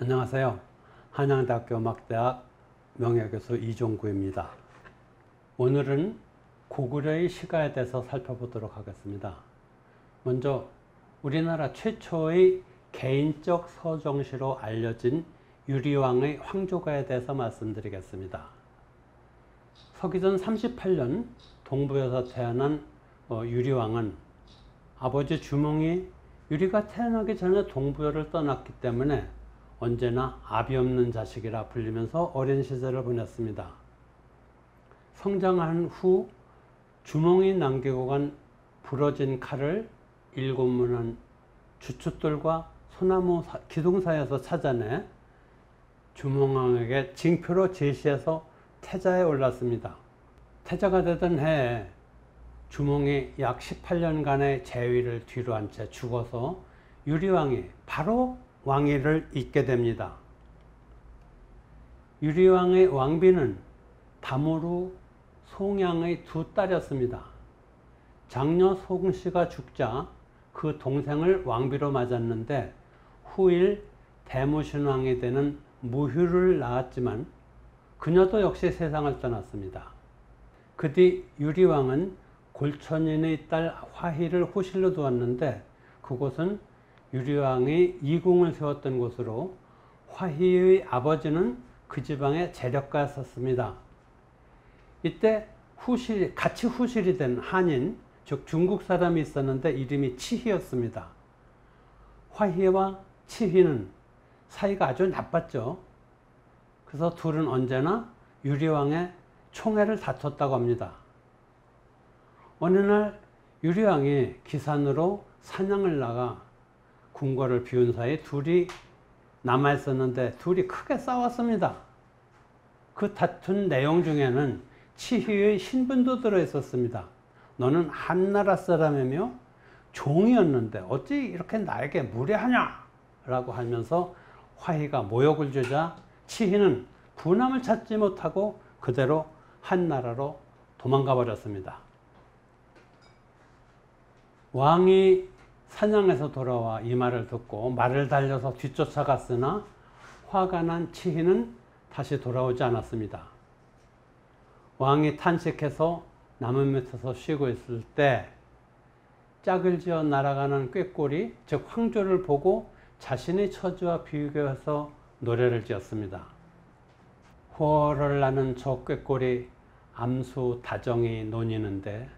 안녕하세요. 한양대학교 음악대학 명예교수 이종구입니다. 오늘은 고구려의 시가에 대해서 살펴보도록 하겠습니다. 먼저 우리나라 최초의 개인적 서정시로 알려진 유리왕의 황조가에 대해서 말씀드리겠습니다. 서기전 38년 동부에서 태어난 유리왕은 아버지 주몽이 유리가 태어나기 전에 동부여를 떠났기 때문에 언제나 아비 없는 자식이라 불리면서 어린 시절을 보냈습니다. 성장한 후 주몽이 남기고 간 부러진 칼을 일곱문한 주춧돌과 소나무 기둥 사이에서 찾아내 주몽왕에게 징표로 제시해서 태자에 올랐습니다. 태자가 되던 해에 주몽이 약 18년간의 재위를 뒤로 한 채 죽어서 유리왕이 바로 왕위를 잇게 됩니다. 유리왕의 왕비는 다무르, 송양의 두 딸이었습니다. 장녀 송씨가 죽자 그 동생을 왕비로 맞았는데 후일 대무신왕이 되는 무휴를 낳았지만 그녀도 역시 세상을 떠났습니다. 그 뒤 유리왕은 골천인의 딸 화희를 호실로 두었는데 그곳은 유리왕이 이궁을 세웠던 곳으로 화희의 아버지는 그 지방의 재력가였었습니다. 이때 같이 후실이 된 한인, 즉 중국 사람이 있었는데 이름이 치희였습니다. 화희와 치희는 사이가 아주 나빴죠. 그래서 둘은 언제나 유리왕의 총애를 다퉜다고 합니다. 어느 날 유리왕이 기산으로 사냥을 나가 궁궐을 비운 사이 둘이 남아있었는데 둘이 크게 싸웠습니다. 그 다툰 내용 중에는 치희의 신분도 들어있었습니다. 너는 한나라 사람이며 종이었는데 어찌 이렇게 나에게 무례하냐? 라고 하면서 화희가 모욕을 주자 치희는 분함을 찾지 못하고 그대로 한나라로 도망가 버렸습니다. 왕이 사냥에서 돌아와 이 말을 듣고 말을 달려서 뒤쫓아갔으나 화가 난 치희는 다시 돌아오지 않았습니다. 왕이 탄식해서 나무 밑에서 쉬고 있을 때 짝을 지어 날아가는 꾀꼬리, 즉 황조를 보고 자신의 처지와 비교해서 노래를 지었습니다. 호어를 나는 저 꾀꼬리 암수 다정이 논이는데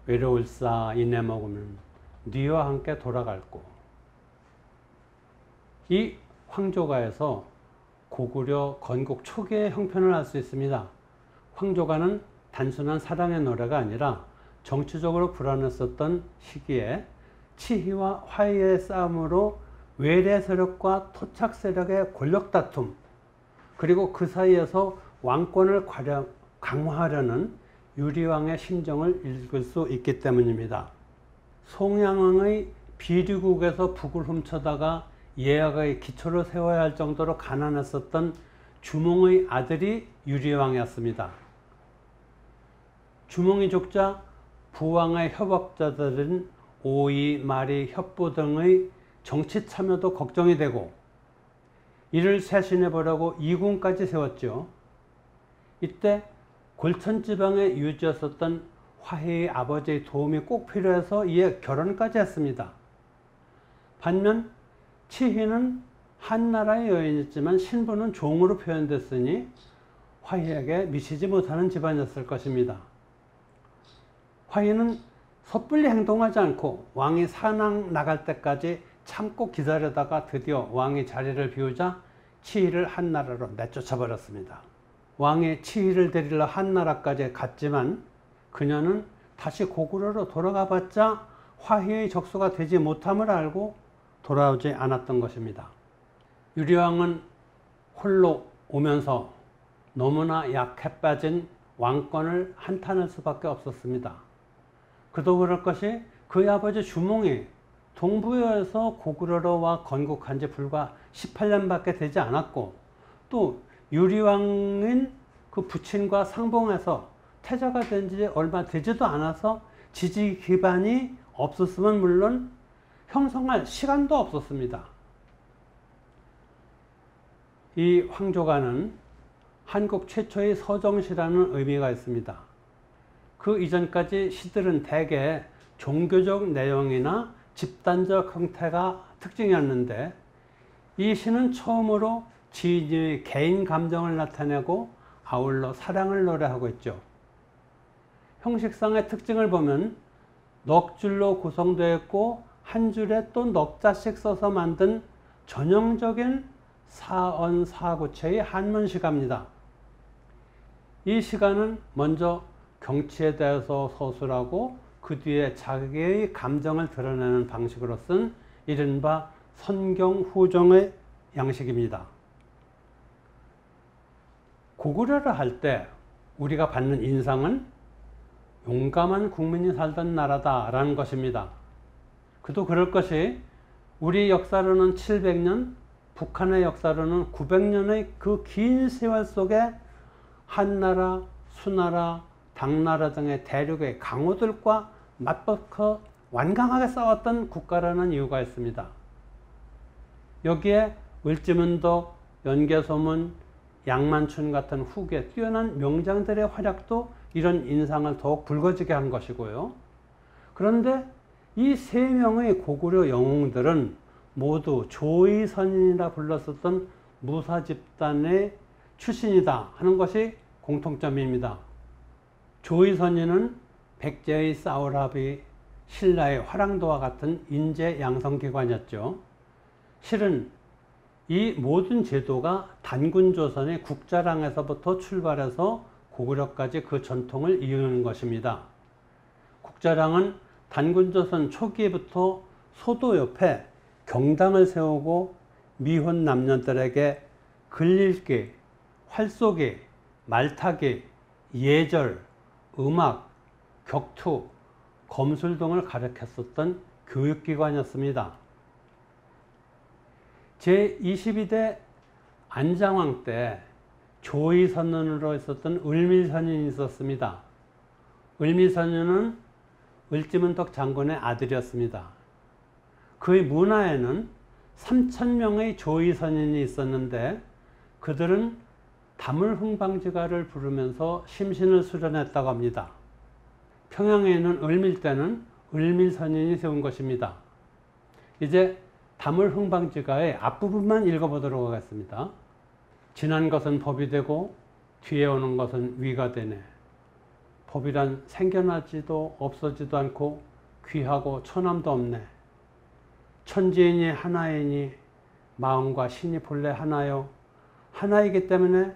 외로울사 이내 먹으면 네와 함께 돌아갈고. 이 황조가에서 고구려 건국 초기의 형편을 알 수 있습니다. 황조가는 단순한 사랑의 노래가 아니라 정치적으로 불안했었던 시기에 치희와 화희의 싸움으로 외래 세력과 토착 세력의 권력 다툼, 그리고 그 사이에서 왕권을 강화하려는 유리왕의 심정을 읽을 수 있기 때문입니다. 송양왕의 비류국에서 북을 훔쳐다가 예약의 기초를 세워야 할 정도로 가난했었던 주몽의 아들이 유리왕이었습니다. 주몽이 죽자 부왕의 협업자들은 오이, 마리, 협부 등의 정치 참여도 걱정이 되고 이를 쇄신해 보려고 이궁까지 세웠죠. 이때 골천 지방에 유지였었던 화희의 아버지의 도움이 꼭 필요해서 이에 결혼까지 했습니다. 반면 치희는 한나라의 여인이었지만 신분은 종으로 표현됐으니 화희에게 미치지 못하는 집안이었을 것입니다. 화희는 섣불리 행동하지 않고 왕이 사냥 나갈 때까지 참고 기다리다가 드디어 왕이 자리를 비우자 치희를 한나라로 내쫓아 버렸습니다. 왕이 치희를 데리러 한나라까지 갔지만 그녀는 다시 고구려로 돌아가 봤자 화희의 적수가 되지 못함을 알고 돌아오지 않았던 것입니다. 유리왕은 홀로 오면서 너무나 약해 빠진 왕권을 한탄할 수밖에 없었습니다. 그도 그럴 것이 그의 아버지 주몽이 동부여에서 고구려로 와 건국한 지 불과 18년밖에 되지 않았고 또 유리왕인 그 부친과 상봉해서 태자가 된 지 얼마 되지도 않아서 지지 기반이 없었으면 물론 형성할 시간도 없었습니다. 이 황조가는 한국 최초의 서정시라는 의미가 있습니다. 그 이전까지 시들은 대개 종교적 내용이나 집단적 형태가 특징이었는데, 이 시는 처음으로 지인의 개인 감정을 나타내고 아울러 사랑을 노래하고 있죠. 형식상의 특징을 보면 넉 줄로 구성되어 있고 한 줄에 또 넉 자씩 써서 만든 전형적인 사언사구체의 한문 시가입니다. 이 시가는 먼저 경치에 대해서 서술하고 그 뒤에 자기의 감정을 드러내는 방식으로 쓴 이른바 선경후정의 양식입니다. 고구려를 할 때 우리가 받는 인상은 용감한 국민이 살던 나라다라는 것입니다. 그도 그럴 것이 우리 역사로는 700년, 북한의 역사로는 900년의 그 긴 세월 속에 한나라, 수나라, 당나라 등의 대륙의 강호들과 맞붙어 완강하게 싸웠던 국가라는 이유가 있습니다. 여기에 을지문덕, 연개소문, 양만춘 같은 후계 뛰어난 명장들의 활약도 이런 인상을 더욱 붉어지게 한 것이고요. 그런데 이 세 명의 고구려 영웅들은 모두 조의선인이라 불렀었던 무사 집단의 출신이다 하는 것이 공통점입니다. 조의선인은 백제의 사우라비, 신라의 화랑도와 같은 인재 양성기관이었죠. 실은 이 모든 제도가 단군조선의 국자랑에서부터 출발해서 고구려까지 그 전통을 이어오는 것입니다. 국자랑은 단군조선 초기부터 소도 옆에 경당을 세우고 미혼 남녀들에게 글읽기, 활쏘기, 말타기, 예절, 음악, 격투, 검술 등을 가르쳤었던 교육기관이었습니다. 제22대 안장왕 때 조의선언으로 있었던 을밀선인이 있었습니다. 을밀선인은 을지문덕 장군의 아들이었습니다. 그의 문하에는 3,000명의 조의선인이 있었는데 그들은 다물흥방지가를 부르면서 심신을 수련했다고 합니다. 평양에 있는 을밀대는 을밀선인이 세운 것입니다. 이제 다물흥방지가의 앞부분만 읽어보도록 하겠습니다. 지난 것은 법이 되고 뒤에 오는 것은 위가 되네. 법이란 생겨나지도 없어지도 않고 귀하고 처남도 없네. 천지인이 하나이니 마음과 신이 본래 하나요. 하나이기 때문에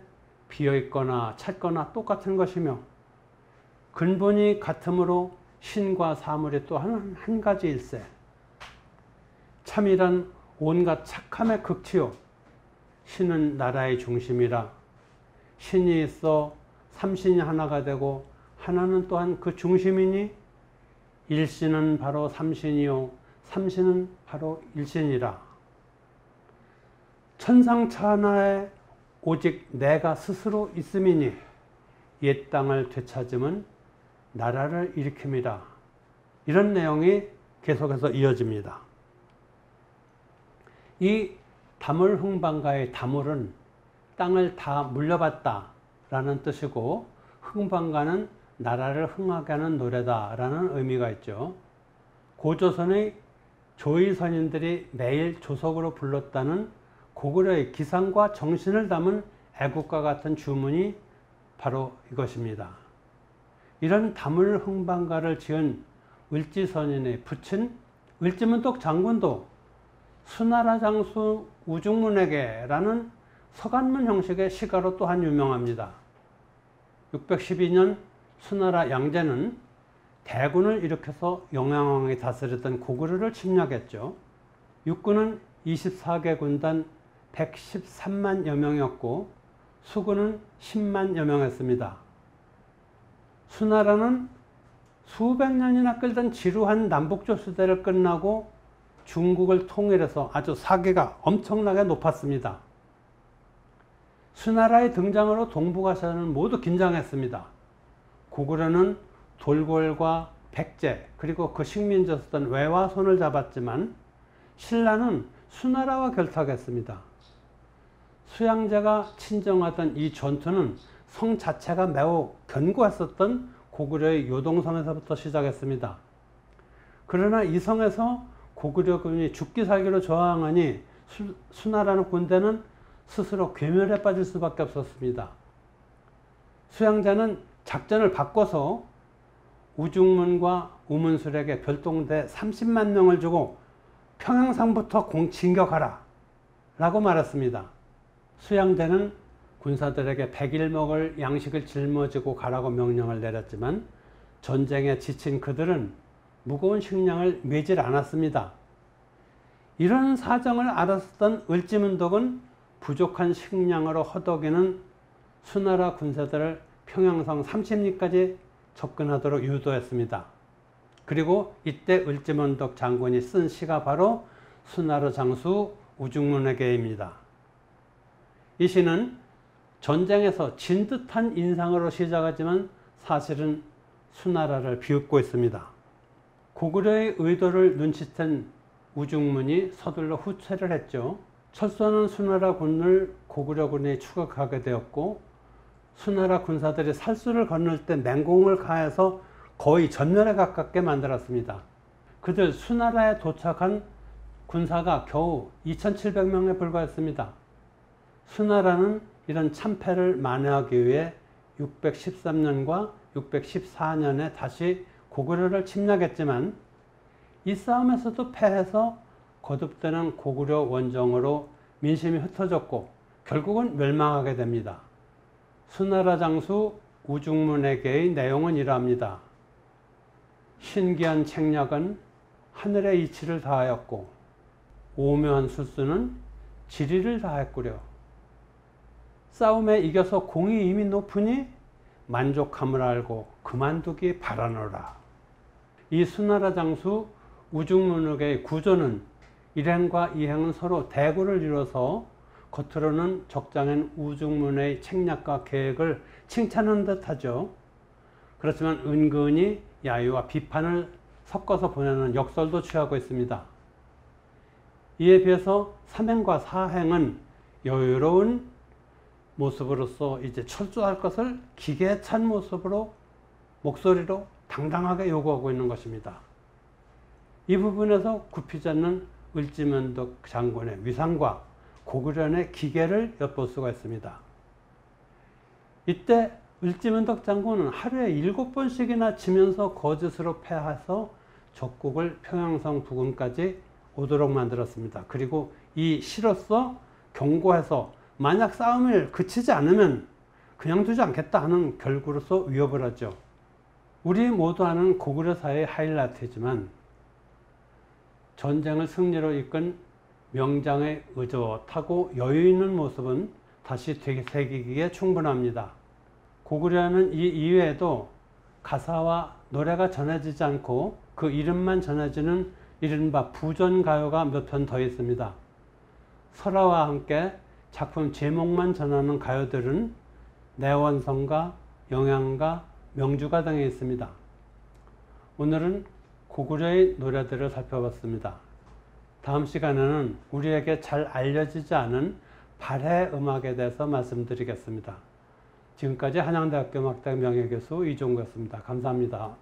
비어있거나 찼거나 똑같은 것이며 근본이 같으므로 신과 사물이 또 한 가지일세. 참이란 온갖 착함의 극치요. 신은 나라의 중심이라. 신이 있어 삼신이 하나가 되고 하나는 또한 그 중심이니 일신은 바로 삼신이요 삼신은 바로 일신이라. 천상천하에 오직 내가 스스로 있음이니 옛 땅을 되찾으면 나라를 일으킵니다. 이런 내용이 계속해서 이어집니다. 이 다물흥방가의 다물은 땅을 다 물려받다 라는 뜻이고 흥방가는 나라를 흥하게 하는 노래다라는 의미가 있죠. 고조선의 조의선인들이 매일 조석으로 불렀다는 고구려의 기상과 정신을 담은 애국가 같은 주문이 바로 이것입니다. 이런 다물흥방가를 지은 을지선인의 부친 을지문덕 장군도 수나라 장수 우중문에게라는 서간문 형식의 시가로 또한 유명합니다. 612년 수나라 양제는 대군을 일으켜서 영양왕이 다스렸던 고구려를 침략했죠. 육군은 24개 군단 113만여 명이었고 수군은 10만여 명이었습니다. 수나라는 수백 년이나 끌던 지루한 남북조 시대를 끝나고 중국을 통일해서 아주 사기가 엄청나게 높았습니다. 수나라의 등장으로 동북아시아는 모두 긴장했습니다. 고구려는 돌궐과 백제 그리고 그 식민지였던 외와 손을 잡았지만 신라는 수나라와 결탁했습니다. 수양제가 친정하던 이 전투는 성 자체가 매우 견고했었던 고구려의 요동성에서부터 시작했습니다. 그러나 이 성에서 고구려군이 죽기 살기로 저항하니 수나라는 군대는 스스로 괴멸에 빠질 수밖에 없었습니다. 수양제는 작전을 바꿔서 우중문과 우문술에게 별동대 30만 명을 주고 평양성부터 진격하라 라고 말했습니다. 수양제는 군사들에게 100일 먹을 양식을 짊어지고 가라고 명령을 내렸지만 전쟁에 지친 그들은 무거운 식량을 메질 않았습니다. 이런 사정을 알았던 을지문덕은 부족한 식량으로 허덕이는 수나라 군사들을 평양성 30리까지 접근하도록 유도했습니다. 그리고 이때 을지문덕 장군이 쓴 시가 바로 수나라 장수 우중문에게입니다. 이 시는 전쟁에서 진 듯한 인상으로 시작하지만 사실은 수나라를 비웃고 있습니다. 고구려의 의도를 눈치챈 우중문이 서둘러 후퇴를 했죠. 철수하는 수나라 군을 고구려군이 추격하게 되었고 수나라 군사들이 살수를 건널 때 맹공을 가해서 거의 전멸에 가깝게 만들었습니다. 그들 수나라에 도착한 군사가 겨우 2700명에 불과했습니다. 수나라는 이런 참패를 만회하기 위해 613년과 614년에 다시 고구려를 침략했지만 이 싸움에서도 패해서 거듭되는 고구려 원정으로 민심이 흩어졌고 결국은 멸망하게 됩니다. 수나라 장수 우중문에게의 내용은 이러합니다. 신기한 책략은 하늘의 이치를 다하였고 오묘한 술수는 지리를 다했구려. 싸움에 이겨서 공이 이미 높으니 만족함을 알고 그만두기 바라노라. 이 수나라 장수 우중문에게의 구조는 일행과 이행은 서로 대구를 이뤄서 겉으로는 적장인 우중문의 책략과 계획을 칭찬하는 듯하죠. 그렇지만 은근히 야유와 비판을 섞어서 보내는 역설도 취하고 있습니다. 이에 비해서 삼행과 사행은 여유로운 모습으로서 이제 철수할 것을 기계에 찬 모습으로 목소리로 당당하게 요구하고 있는 것입니다. 이 부분에서 굽히지 않는 을지문덕 장군의 위상과 고구려의 기계를 엿볼 수가 있습니다. 이때 을지문덕 장군은 하루에 7번씩이나 지면서 거짓으로 패해서 적국을 평양성 부근까지 오도록 만들었습니다. 그리고 이 시로서 경고해서 만약 싸움을 그치지 않으면 그냥 두지 않겠다 하는 결구로서 위협을 하죠. 우리 모두 아는 고구려사의 하이라이트지만 전쟁을 승리로 이끈 명장의 의젓하고 여유 있는 모습은 다시 되새기기에 충분합니다. 고구려는 이 이외에도 가사와 노래가 전해지지 않고 그 이름만 전해지는 이른바 부전가요가 몇 편 더 있습니다. 설화와 함께 작품 제목만 전하는 가요들은 내원성가, 영양가, 명주가 등에 있습니다. 오늘은 고구려의 노래들을 살펴봤습니다. 다음 시간에는 우리에게 잘 알려지지 않은 발해 음악에 대해서 말씀드리겠습니다. 지금까지 한양대학교 음악대 명예교수 이종구였습니다. 감사합니다.